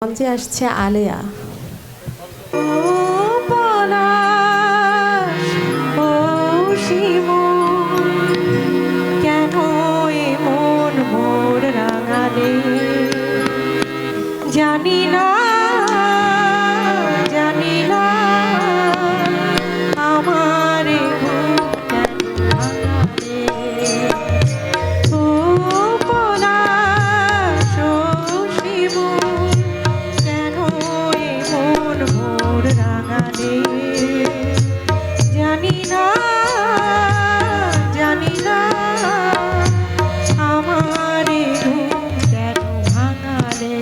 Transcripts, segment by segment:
মঞ্চে আসছে আলেয়া। ও পলাশ, ও শিমুল, কেন এমন মোর রাঙালে? জানি না, জানি না, আমার ঘুম কেন ভাঙালে? ও পলাশ, ও শিমুল, কেন এমন মোর রাঙালে? জানি না, জানি না, আমার ঘুম কেন ভাঙালে?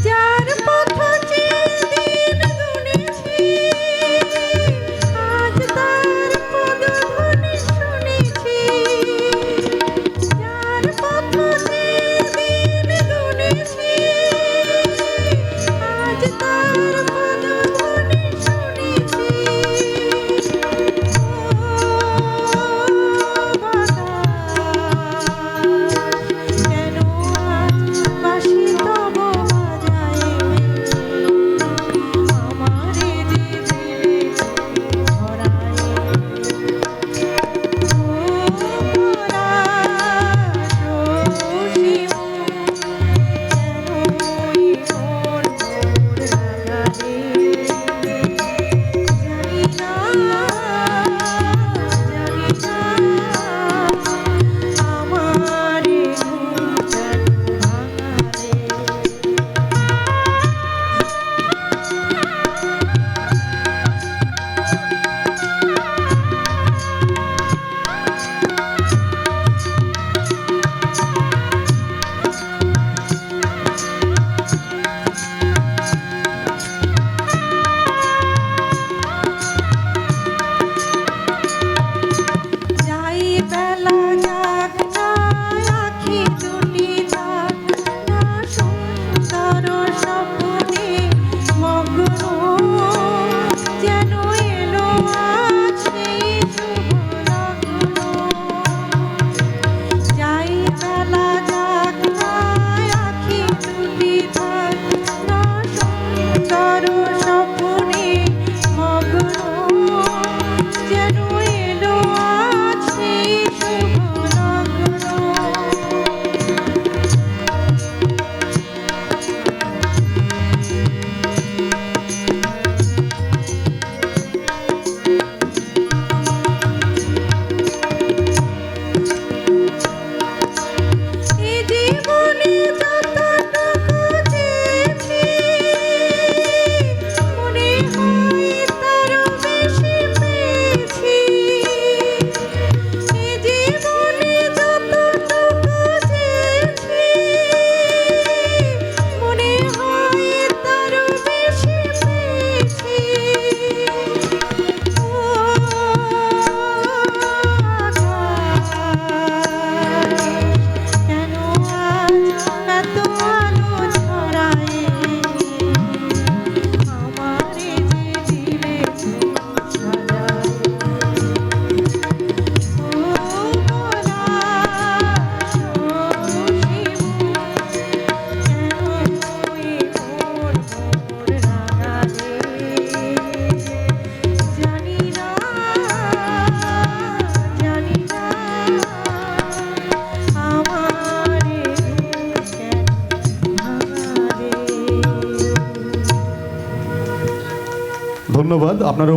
যার পথ চিরদিন গুনেছি, আজ তার পদধ্বনি শুনেছি। যার পথ চিরদিন গুনেছি, আজ তার পদধ্বনি শুনেছি। কেন আজ বাঁশি তব বাজায়? আমারে যে দিলে ধরায়। ও পলাশ, ও শিমুল, কেন মোর রাঙালে? জানি না, জানি না, আমার ঘুম কেন ভাঙালে? যাই বেলা যাক না, আখি দুটি থাক না, সুন্দর স্বপ্নে মগ্ন। যেন এলো আজ সেই শুভ লগ্ন। যাই বেলা যাক না, আখি দুটি থাক না, সুন্দর স্বপ্নে মগ্ন। যেন এলো আজ সেই শুভ লগ্ন। এ জীবনে যতটুকু চেয়েছি, মনে হয় তারও বেশি পেয়েছি। এ জীবনে যতটুকু চেয়েছি, মনে হয় তারও বেশি পেয়েছি। ও আকাশ, কেন আজ এত আলো ছড়ায়? আমারে যে দিলে সাজায়। ও পলাশ, ও শিমুল, কেন মোর রাঙালে? জানি না, জানি না, আমার ঘুম কেন ভাঙালে? ধন্যবাদ আপনার